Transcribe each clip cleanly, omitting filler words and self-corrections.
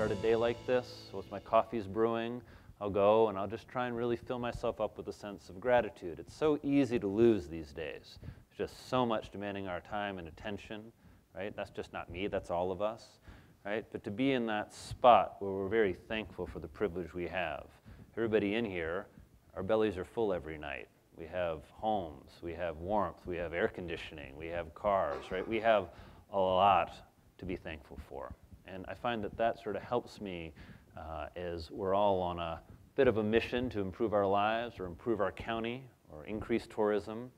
start a day like this, once my coffee's brewing, I'll go and I'll just try and really fill myself up with a sense of gratitude. It's so easy to lose these days. There's just so much demanding our time and attention, right? That's just not me, that's all of us, right? But to be in that spot where we're very thankful for the privilege we have. Everybody in here, our bellies are full every night. We have homes, we have warmth, we have air conditioning, we have cars, right? We have a lot to be thankful for. And I find that that sort of helps me as we're all on a bit of a mission to improve our lives or improve our county or increase tourism,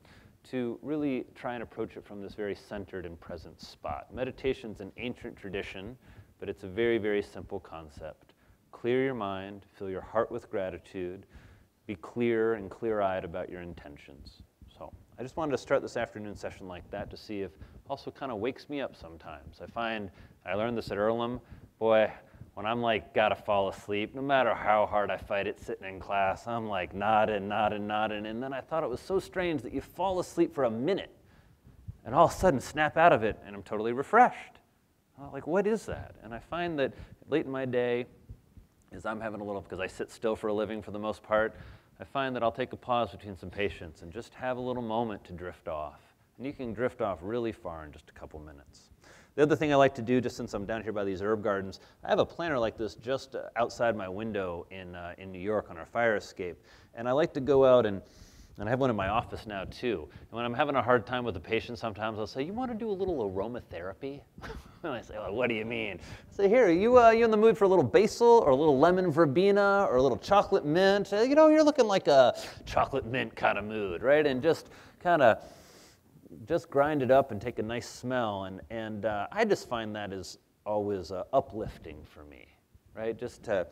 to really try and approach it from this very centered and present spot. Meditation's an ancient tradition, but it's a very, very simple concept. Clear your mind, fill your heart with gratitude, be clear and clear-eyed about your intentions. So I just wanted to start this afternoon session like that to see if also kind of wakes me up sometimes. I learned this at Earlham. Boy, when I'm like gotta fall asleep, no matter how hard I fight it sitting in class, I'm like nodding, and then I thought it was so strange that you fall asleep for a minute and all of a sudden snap out of it and I'm totally refreshed. Like, what is that? And I find that late in my day, as I'm having a little, because I sit still for a living for the most part, I find that I'll take a pause between some patients and just have a little moment to drift off. And you can drift off really far in just a couple minutes. The other thing I like to do, just since I'm down here by these herb gardens, I have a planter like this just outside my window in New York on our fire escape. And I like to go out and I have one in my office now too. And when I'm having a hard time with a patient, sometimes I'll say, you want to do a little aromatherapy? And I say, well, what do you mean? I say, here, you in the mood for a little basil or a little lemon verbena or a little chocolate mint? You know, you're looking like a chocolate mint kind of mood, right? And just kind of just grind it up and take a nice smell. And I just find that is always uplifting for me, right? Just to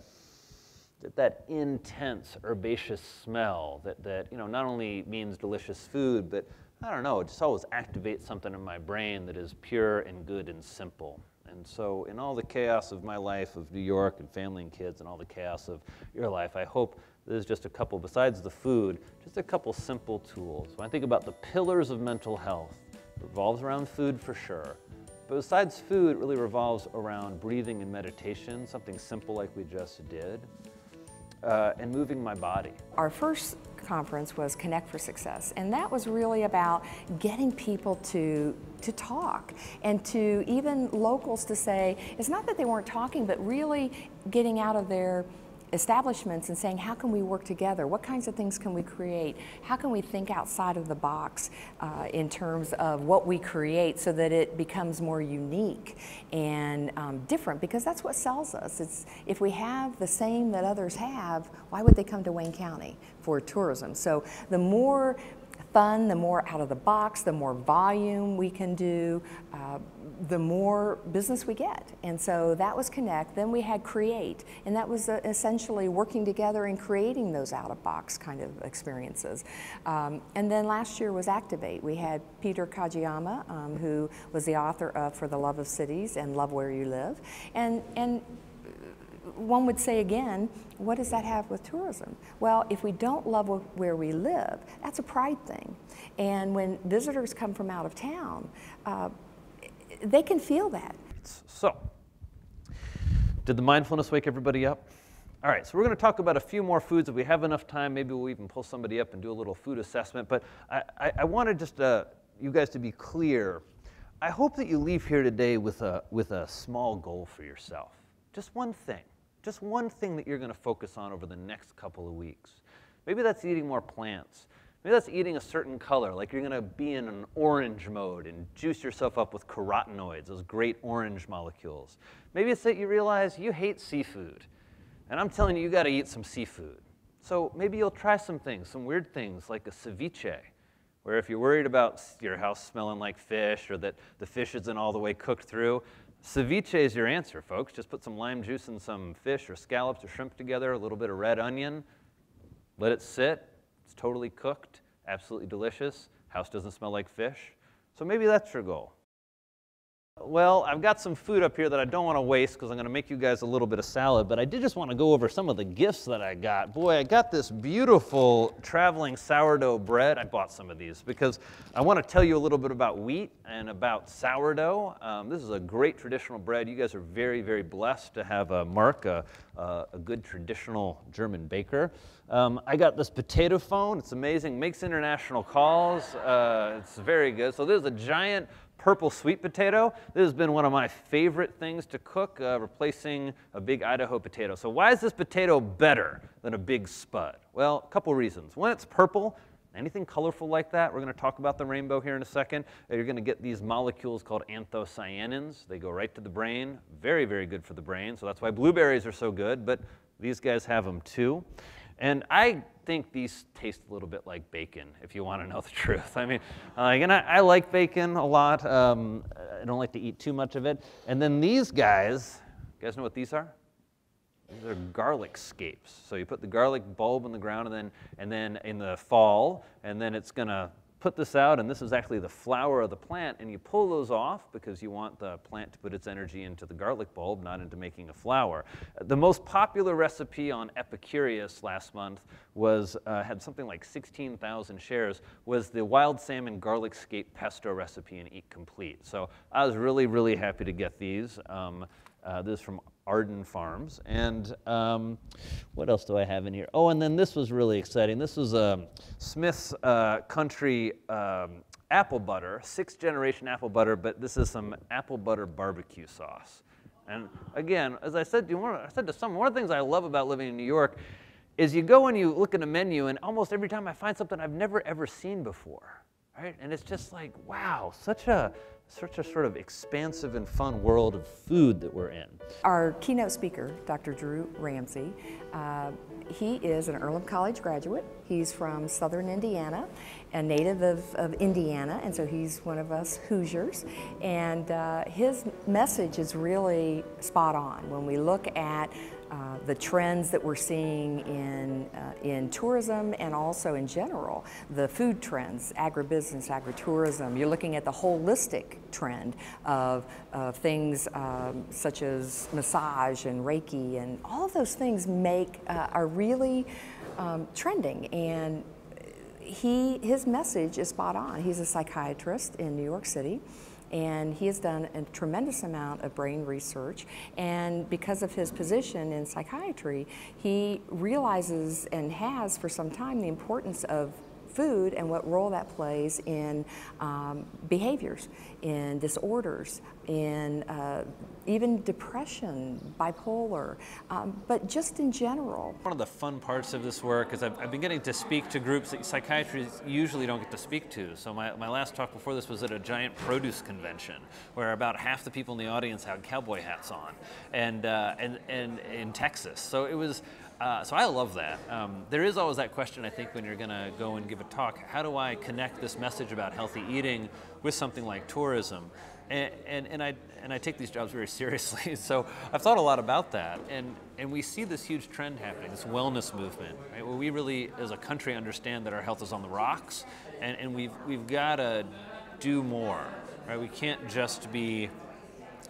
that intense herbaceous smell that you know, not only means delicious food, but I don't know, it just always activates something in my brain that is pure and good and simple. And so in all the chaos of my life of New York and family and kids and all the chaos of your life, I hope there's just a couple, besides the food, just a couple simple tools. When I think about the pillars of mental health, it revolves around food for sure. But besides food, it really revolves around breathing and meditation, something simple like we just did. And moving my body. Our first conference was Connect for Success, and that was really about getting people to talk, and to even locals to say, it's not that they weren't talking, but really getting out of their establishments and saying, how can we work together? What kinds of things can we create? How can we think outside of the box in terms of what we create so that it becomes more unique and different? Because that's what sells us. It's, if we have the same that others have, why would they come to Wayne County for tourism? So the more fun, the more out of the box, the more volume we can do, the more business we get. And so that was Connect. Then we had Create, and that was essentially working together and creating those out-of-box kind of experiences. And then last year was Activate. We had Peter Kajiyama, who was the author of For the Love of Cities and Love Where You Live. And one would say again, what does that have with tourism? Well, if we don't love where we live, that's a pride thing. And when visitors come from out of town, they can feel that. So, did the mindfulness wake everybody up? All right, so we're going to talk about a few more foods. If we have enough time, maybe we'll even pull somebody up and do a little food assessment. But I wanted just you guys to be clear. I hope that you leave here today with a small goal for yourself. Just one thing. Just one thing that you're going to focus on over the next couple of weeks. Maybe that's eating more plants. Maybe that's eating a certain color, like you're going to be in an orange mode and juice yourself up with carotenoids, those great orange molecules. Maybe it's that you realize you hate seafood, and I'm telling you, you got to eat some seafood. So maybe you'll try some things, some weird things like a ceviche, where if you're worried about your house smelling like fish or that the fish isn't all the way cooked through, ceviche is your answer, folks. Just put some lime juice and some fish or scallops or shrimp together, a little bit of red onion, let it sit. It's totally cooked, absolutely delicious. House doesn't smell like fish. So maybe that's your goal. Well, I've got some food up here that I don't want to waste because I'm going to make you guys a little bit of salad, but I did just want to go over some of the gifts that I got. Boy, I got this beautiful traveling sourdough bread. I bought some of these because I want to tell you a little bit about wheat and about sourdough. This is a great traditional bread. You guys are very, very blessed to have Mark, a good traditional German baker. I got this potato phone. It's amazing. Makes international calls. It's very good. So there's a giant purple sweet potato. This has been one of my favorite things to cook, replacing a big Idaho potato. So why is this potato better than a big spud? Well, a couple reasons. One, it's purple. Anything colorful like that, we're going to talk about the rainbow here in a second. You're going to get these molecules called anthocyanins. They go right to the brain. Very, very good for the brain. So that's why blueberries are so good, but these guys have them too. And I think these taste a little bit like bacon, if you want to know the truth. I mean, and I like bacon a lot. I don't like to eat too much of it. And then these guys, you guys know what these are? These are garlic scapes. So you put the garlic bulb in the ground and then in the fall, and then it's going to put this out, and this is actually the flower of the plant, and you pull those off because you want the plant to put its energy into the garlic bulb, not into making a flower. The most popular recipe on Epicurious last month was, had something like 16,000 shares, was the wild salmon garlic scape pesto recipe in Eat Complete. So I was really, really happy to get these. This is from Arden Farms. And what else do I have in here? Oh, and then this was really exciting. This was Smith's Country apple butter, 6th generation apple butter, but this is some apple butter barbecue sauce. And again, as I said to someone, one of the things I love about living in New York is you go and you look at a menu, and almost every time I find something I've never ever seen before, right? And it's just like, wow, such a sort of expansive and fun world of food that we're in. Our keynote speaker, Dr. Drew Ramsey, he is an Earlham College graduate. He's from southern Indiana, a native of Indiana, and so he's one of us Hoosiers. And his message is really spot on when we look at the trends that we're seeing in tourism and also in general, the food trends, agribusiness, agritourism. You're looking at the holistic trend of things such as massage and Reiki, and all of those things are really trending. And his message is spot on. He's a psychiatrist in New York City, and he has done a tremendous amount of brain research, and because of his position in psychiatry, he realizes and has for some time the importance of food and what role that plays in behaviors, in disorders, in even depression, bipolar, but just in general. One of the fun parts of this work is I've been getting to speak to groups that psychiatrists usually don't get to speak to. So my last talk before this was at a giant produce convention where about half the people in the audience had cowboy hats on, and in Texas. So it was. So I love that. There is always that question, I think, when you're going to go and give a talk, how do I connect this message about healthy eating with something like tourism? And I take these jobs very seriously, so I've thought a lot about that. And we see this huge trend happening, this wellness movement, right? Where we really, as a country, understand that our health is on the rocks, and we've got to do more, right? We can't just be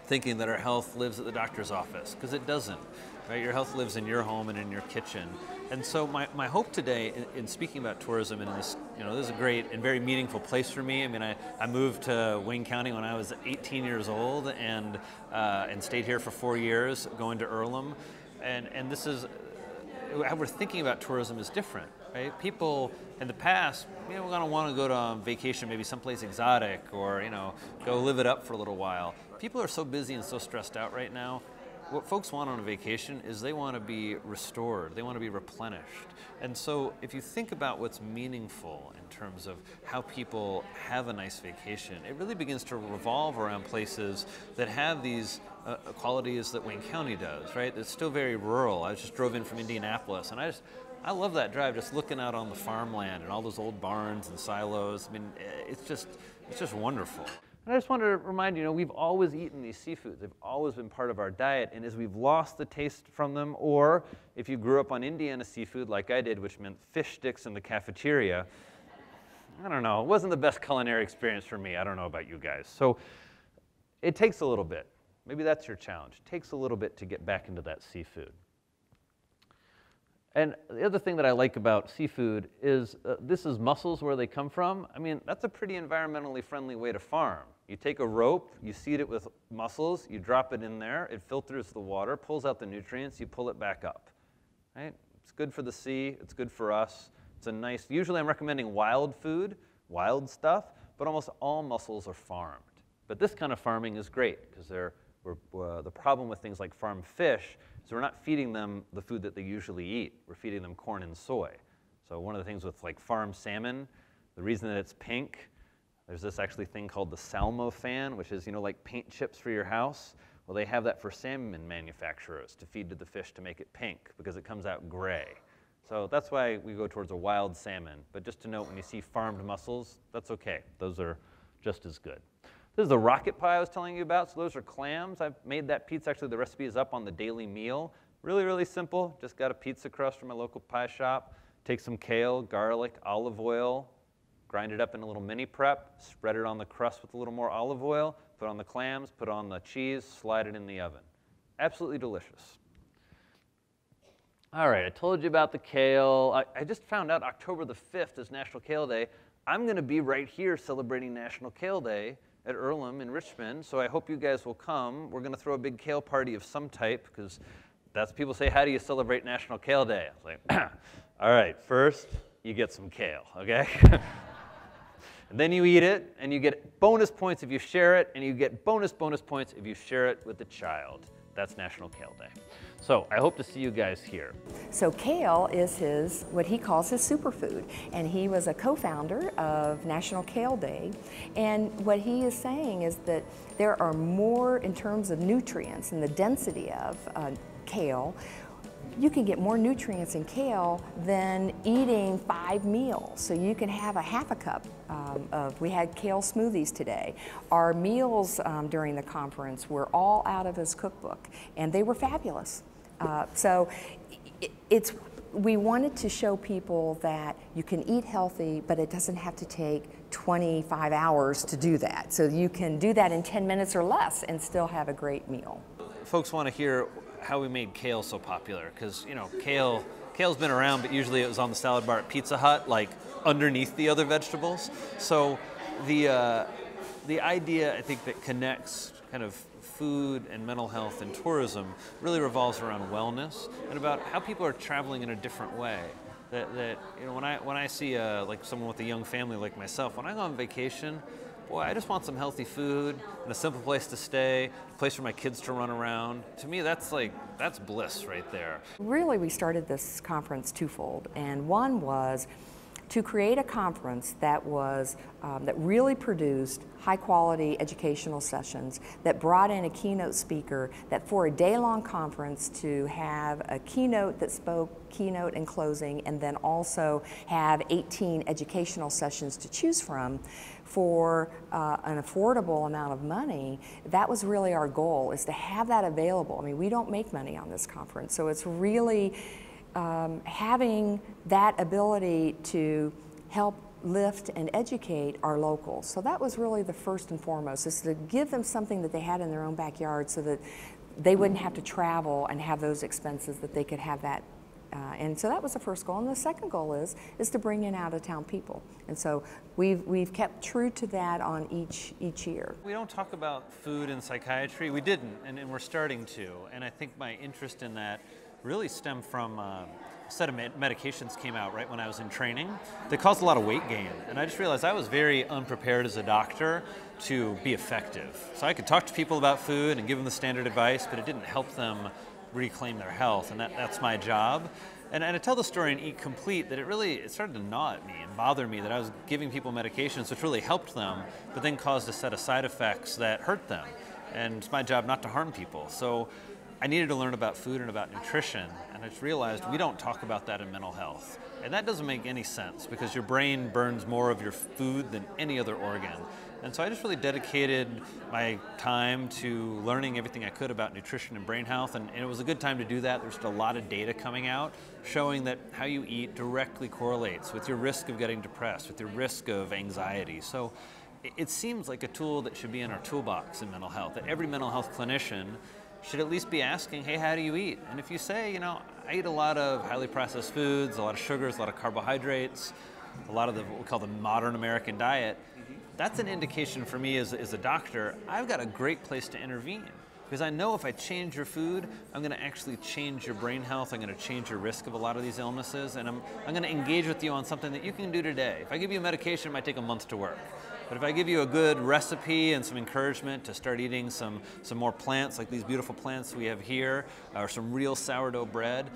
thinking that our health lives at the doctor's office, because it doesn't. Right? Your health lives in your home and in your kitchen. And so my hope today in speaking about tourism, and this, this is a great and very meaningful place for me. I mean, I moved to Wayne County when I was 18 years old and stayed here for 4 years, going to Earlham. And this is, how we're thinking about tourism is different, right? People in the past, we're gonna want to go to vacation, maybe someplace exotic, or, go live it up for a little while. People are so busy and so stressed out right now. What folks want on a vacation is they want to be restored, they want to be replenished. And so if you think about what's meaningful in terms of how people have a nice vacation, it really begins to revolve around places that have these qualities that Wayne County does, right? It's still very rural. I just drove in from Indianapolis, and I love that drive, just looking out on the farmland and all those old barns and silos. I mean, it's just wonderful. And I just wanted to remind you, we've always eaten these seafoods. They've always been part of our diet. And as we've lost the taste from them, or if you grew up on Indiana seafood like I did, which meant fish sticks in the cafeteria, I don't know. It wasn't the best culinary experience for me. I don't know about you guys. So it takes a little bit. Maybe that's your challenge. It takes a little bit to get back into that seafood. And the other thing that I like about seafood is this is mussels where they come from. I mean, that's a pretty environmentally friendly way to farm. You take a rope, you seed it with mussels, you drop it in there, it filters the water, pulls out the nutrients, you pull it back up, right? It's good for the sea, it's good for us. It's a nice, usually I'm recommending wild food, wild stuff, but almost all mussels are farmed. But this kind of farming is great because the problem with things like farmed fish is we're not feeding them the food that they usually eat. We're feeding them corn and soy. So one of the things with like farmed salmon, the reason that it's pink, there's this actually thing called the salmofan, which is, like paint chips for your house. Well, they have that for salmon manufacturers to feed to the fish to make it pink because it comes out gray. So that's why we go towards a wild salmon. But just to note, when you see farmed mussels, that's okay. Those are just as good. This is the rocket pie I was telling you about. So those are clams. I've made that pizza. Actually, the recipe is up on the daily meal. Really, really simple. Just got a pizza crust from my local pie shop. Take some kale, garlic, olive oil, grind it up in a little mini prep, spread it on the crust with a little more olive oil, put on the clams, put on the cheese, slide it in the oven. Absolutely delicious. All right, I told you about the kale. I just found out October the 5th is National Kale Day. I'm going to be right here celebrating National Kale Day at Earlham in Richmond, so I hope you guys will come. We're going to throw a big kale party of some type, because that's people say, how do you celebrate National Kale Day? I was like, all right, first you get some kale, okay? And then you eat it, and you get bonus points if you share it, and you get bonus points if you share it with a child. That's National Kale Day. So I hope to see you guys here. So kale is what he calls his superfood, and he was a co-founder of National Kale Day. And what he is saying is that there are more in terms of nutrients and the density of kale. You can get more nutrients in kale than eating 5 meals. So you can have a half a cup we had kale smoothies today. Our meals during the conference were all out of his cookbook, and they were fabulous. So we wanted to show people that you can eat healthy, but it doesn't have to take 25 hours to do that. So you can do that in 10 minutes or less and still have a great meal. Folks want to hear how we made kale so popular, because kale's been around, but usually it was on the salad bar at Pizza Hut, like underneath the other vegetables. So the idea, I think, that connects kind of food and mental health and tourism really revolves around wellness and about how people are traveling in a different way. that you know, when I see like someone with a young family like myself, when I go on vacation, boy, I just want some healthy food and a simple place to stay, a place for my kids to run around. To me, that's bliss right there. Really, we started this conference twofold, and one was to create a conference that was that really produced high-quality educational sessions, that brought in a keynote speaker, that for a day-long conference to have a keynote that spoke keynote and closing, and then also have 18 educational sessions to choose from for an affordable amount of money. That was really our goal, is to have that available. I mean, we don't make money on this conference, so it's really having that ability to help lift and educate our locals. So that was really the first and foremost, is to give them something that they had in their own backyard so that they wouldn't have to travel and have those expenses, that they could have that. And so that was the first goal. And the second goal is to bring in out-of-town people. And so we've kept true to that on each year. We don't talk about food and psychiatry. We didn't, and we're starting to. And I think my interest in that really stemmed from a set of medications came out right when I was in training that caused a lot of weight gain. And I just realized I was very unprepared as a doctor to be effective. So I could talk to people about food and give them the standard advice, but it didn't help them reclaim their health, and that's my job. And I tell the story in Eat Complete that it started to gnaw at me and bother me that I was giving people medications which really helped them, but then caused a set of side effects that hurt them. And it's my job not to harm people. So I needed to learn about food and about nutrition, and I just realized we don't talk about that in mental health. And that doesn't make any sense, because your brain burns more of your food than any other organ. And so I just really dedicated my time to learning everything I could about nutrition and brain health, and it was a good time to do that. There's just a lot of data coming out showing that how you eat directly correlates with your risk of getting depressed, with your risk of anxiety. So it seems like a tool that should be in our toolbox in mental health, that every mental health clinician should at least be asking, hey, how do you eat? And if you say, you know, I eat a lot of highly processed foods, a lot of sugars, a lot of carbohydrates, a lot of what we call the modern American diet, that's an indication for me as a doctor, I've got a great place to intervene. Because I know if I change your food, I'm going to actually change your brain health, I'm going to change your risk of a lot of these illnesses, and I'm going to engage with you on something that you can do today. If I give you a medication, it might take a month to work. But if I give you a good recipe and some encouragement to start eating some more plants, like these beautiful plants we have here, or some real sourdough bread,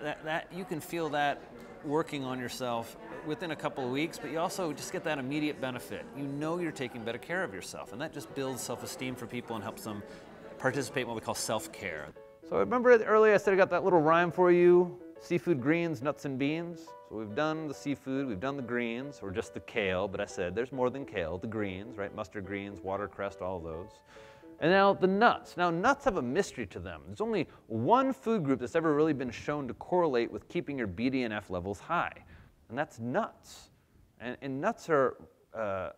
that you can feel that working on yourself within a couple of weeks, but you also just get that immediate benefit. You know you're taking better care of yourself, and that just builds self-esteem for people and helps them participate in what we call self-care. So remember earlier I said I got that little rhyme for you, seafood, greens, nuts, and beans. So we've done the seafood, we've done the greens, or just the kale, but I said there's more than kale, the greens, right? Mustard greens, watercress, all of those. And now the nuts. Now nuts have a mystery to them. There's only one food group that's ever really been shown to correlate with keeping your BDNF levels high, and that's nuts. And nuts are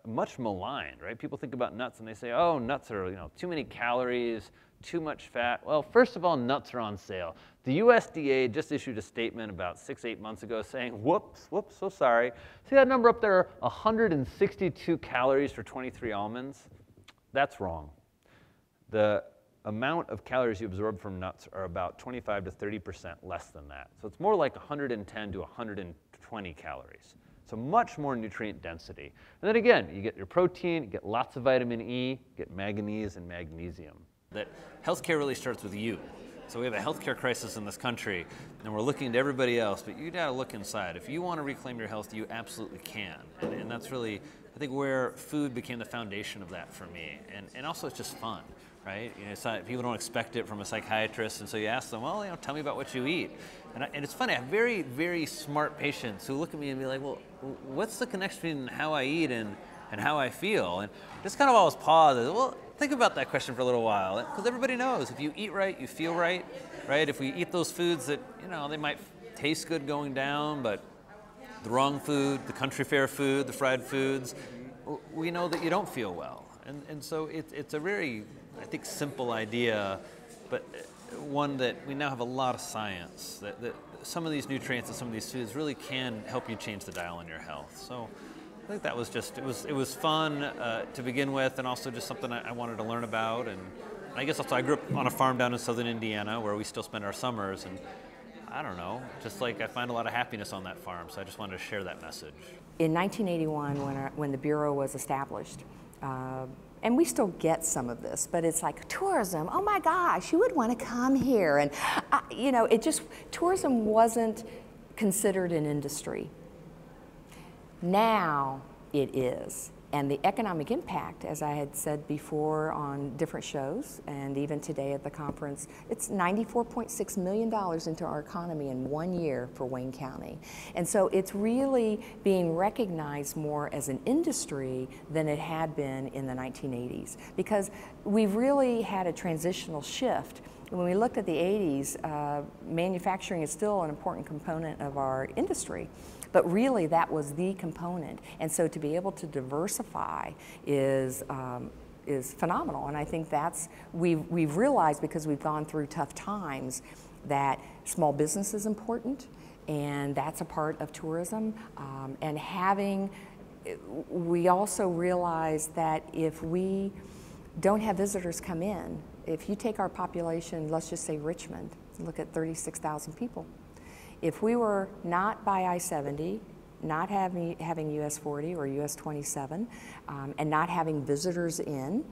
much maligned, right? People think about nuts and they say, oh, nuts are, you know, too many calories, too much fat. Well, first of all, nuts are on sale. The USDA just issued a statement about 6-8 months ago saying, whoops, so sorry. See that number up there, 162 calories for 23 almonds? That's wrong. The amount of calories you absorb from nuts are about 25 to 30% less than that. So it's more like 110 to 120 calories. So much more nutrient density. And then again, you get your protein, you get lots of vitamin E, you get manganese and magnesium. That healthcare really starts with you. So we have a healthcare crisis in this country, and we're looking to everybody else, but you gotta look inside. If you want to reclaim your health, you absolutely can. And that's really, I think, where food became the foundation of that for me. And also it's just fun, right? You know, it's not, people don't expect it from a psychiatrist, and so you ask them, well, you know, tell me about what you eat. And it's funny, I have very, very smart patients who look at me and be like, well, what's the connection between how I eat and how I feel? And just kind of always pause, well, think about that question for a little while, because everybody knows if you eat right, you feel right, right? If we eat those foods that, you know, they might taste good going down, but the wrong food, the country fare food, the fried foods, we know that you don't feel well. And so it's a very, I think, simple idea, but one that we now have a lot of science that some of these nutrients and some of these foods really can help you change the dial in your health. So I think that was just, it was fun to begin with, and also just something I wanted to learn about. And I guess also I grew up on a farm down in southern Indiana where we still spend our summers, and I don't know, just like I find a lot of happiness on that farm, so I just wanted to share that message. In 1981, when the Bureau was established, and we still get some of this, but it's like tourism, oh my gosh, you would want to come here. And, you know, tourism wasn't considered an industry. Now it is. And the economic impact, as I had said before on different shows, and even today at the conference, it's $94.6 million into our economy in 1 year for Wayne County. And so it's really being recognized more as an industry than it had been in the 1980s, because we've really had a transitional shift. When we looked at the 80s, manufacturing is still an important component of our industry. But really, that was the component. And so to be able to diversify is phenomenal. And I think we've realized, because we've gone through tough times, that small business is important, and that's a part of tourism. We also realize that if we don't have visitors come in, if you take our population, let's just say Richmond, look at 36,000 people. If we were not by I-70, not having US 40 or US 27, and not having visitors in,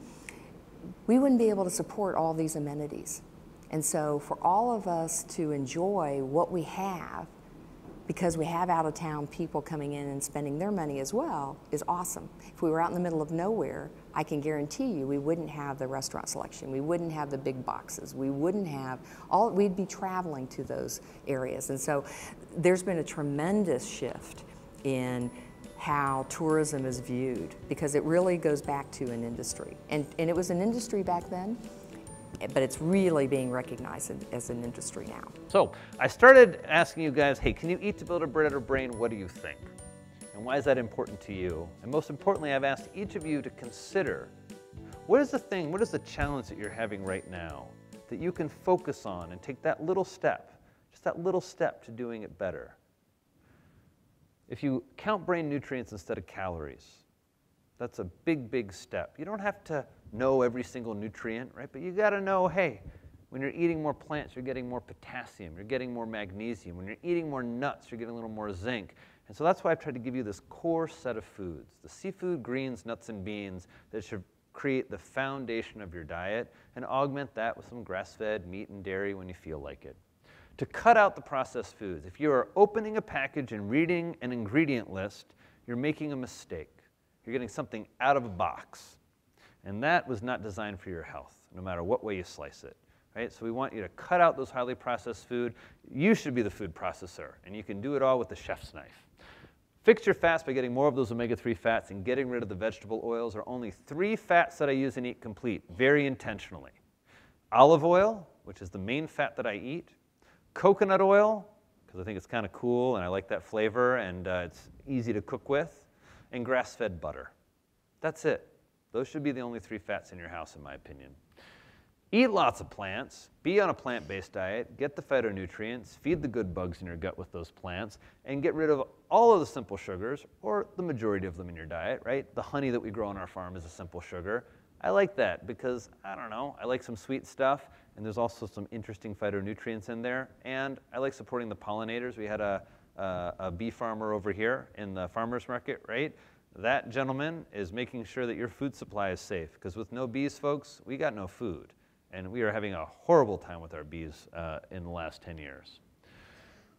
we wouldn't be able to support all these amenities. And so for all of us to enjoy what we have, because we have out-of-town people coming in and spending their money as well, is awesome. If we were out in the middle of nowhere, I can guarantee you we wouldn't have the restaurant selection, we wouldn't have the big boxes, we wouldn't have we'd be traveling to those areas. And so there's been a tremendous shift in how tourism is viewed, because it really goes back to an industry. And it was an industry back then, but it's really being recognized as an industry now. So I started asking you guys, hey, can you eat to build a better brain? What do you think? And why is that important to you? And most importantly, I've asked each of you to consider, what is the challenge that you're having right now that you can focus on and take that little step, just that little step to doing it better? If you count brain nutrients instead of calories, that's a big, big step. You don't have to know every single nutrient, right? But you gotta know, hey, when you're eating more plants, you're getting more potassium, you're getting more magnesium. When you're eating more nuts, you're getting a little more zinc. And so that's why I've tried to give you this core set of foods, the seafood, greens, nuts, and beans that should create the foundation of your diet, and augment that with some grass-fed meat and dairy when you feel like it. To cut out the processed foods, if you are opening a package and reading an ingredient list, you're making a mistake. You're getting something out of a box. And that was not designed for your health, no matter what way you slice it. Right? So we want you to cut out those highly processed food. You should be the food processor, and you can do it all with the chef's knife. Fix your fats by getting more of those omega-3 fats and getting rid of the vegetable oils. There are only 3 fats that I use in Eat Complete, very intentionally. Olive oil, which is the main fat that I eat. Coconut oil, because I think it's kind of cool and I like that flavor and it's easy to cook with. And grass-fed butter. That's it. Those should be the only 3 fats in your house, in my opinion. Eat lots of plants, be on a plant-based diet, get the phytonutrients, feed the good bugs in your gut with those plants, and get rid of all of the simple sugars, or the majority of them in your diet, right? The honey that we grow on our farm is a simple sugar. I like that because, I don't know, I like some sweet stuff, and there's also some interesting phytonutrients in there, and I like supporting the pollinators. We had a bee farmer over here in the farmer's market, right? That gentleman is making sure that your food supply is safe, because with no bees, folks, we got no food. And we are having a horrible time with our bees in the last 10 years.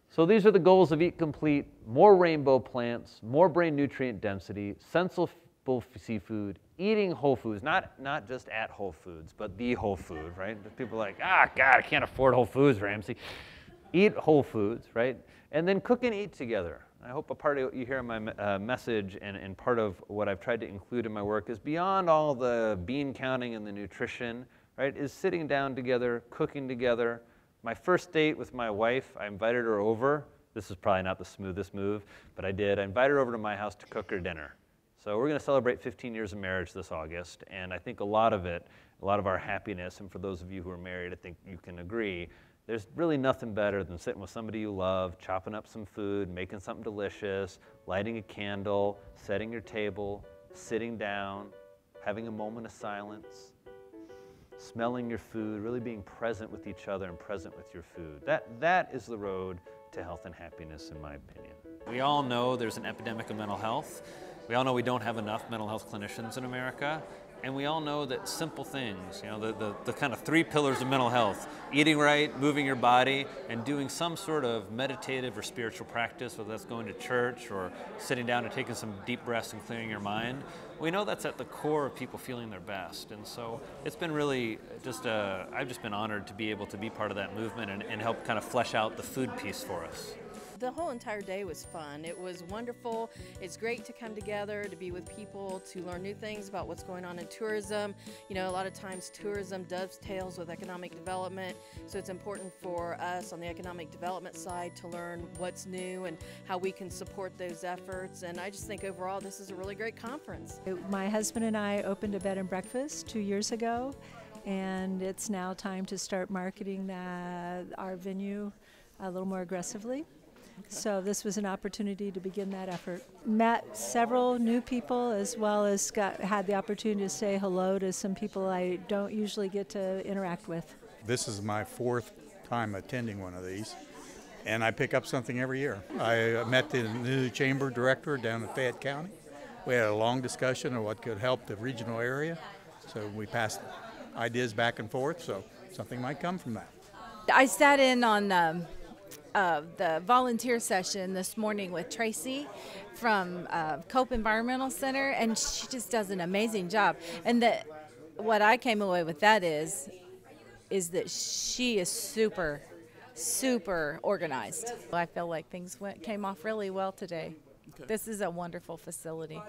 So these are the goals of Eat Complete: more rainbow plants, more brain nutrient density, sensible seafood, eating whole foods, not just at Whole Foods, but the whole food, right? People are like, God, I can't afford Whole Foods, Ramsey. Eat whole foods, right? And then cook and eat together. I hope a part of what you hear in my message and part of what I've tried to include in my work is beyond all the bean counting and the nutrition, right, is sitting down together, cooking together. My first date with my wife, I invited her over. This is probably not the smoothest move, but I did. I invited her over to my house to cook her dinner. So we're going to celebrate 15 years of marriage this August, and I think a lot of our happiness, and for those of you who are married, I think you can agree, there's really nothing better than sitting with somebody you love, chopping up some food, making something delicious, lighting a candle, setting your table, sitting down, having a moment of silence. smelling your food, really being present with each other and present with your food. That is the road to health and happiness, in my opinion. We all know there's an epidemic of mental health. We all know we don't have enough mental health clinicians in America. And we all know that simple things, you know, the kind of 3 pillars of mental health, eating right, moving your body, and doing some sort of meditative or spiritual practice, whether that's going to church or sitting down and taking some deep breaths and clearing your mind, we know that's at the core of people feeling their best. And so it's been really just, I've just been honored to be able to be part of that movement and help kind of flesh out the food piece for us. The whole entire day was fun. It was wonderful. It's great to come together, to be with people, to learn new things about what's going on in tourism. You know, a lot of times tourism dovetails with economic development, so it's important for us on the economic development side to learn what's new and how we can support those efforts. And I just think overall this is a really great conference. My husband and I opened a bed and breakfast 2 years ago, and it's now time to start marketing our venue a little more aggressively. So this was an opportunity to begin that effort. Met several new people, as well as had the opportunity to say hello to some people I don't usually get to interact with. This is my 4th time attending one of these, and I pick up something every year. I met the new chamber director down in Fayette County. We had a long discussion of what could help the regional area, so we passed ideas back and forth, so something might come from that. I sat in on the volunteer session this morning with Tracy from Cope Environmental Center, and she just does an amazing job. And what I came away with that is that she is super organized. I feel like things came off really well today. Okay. This is a wonderful facility.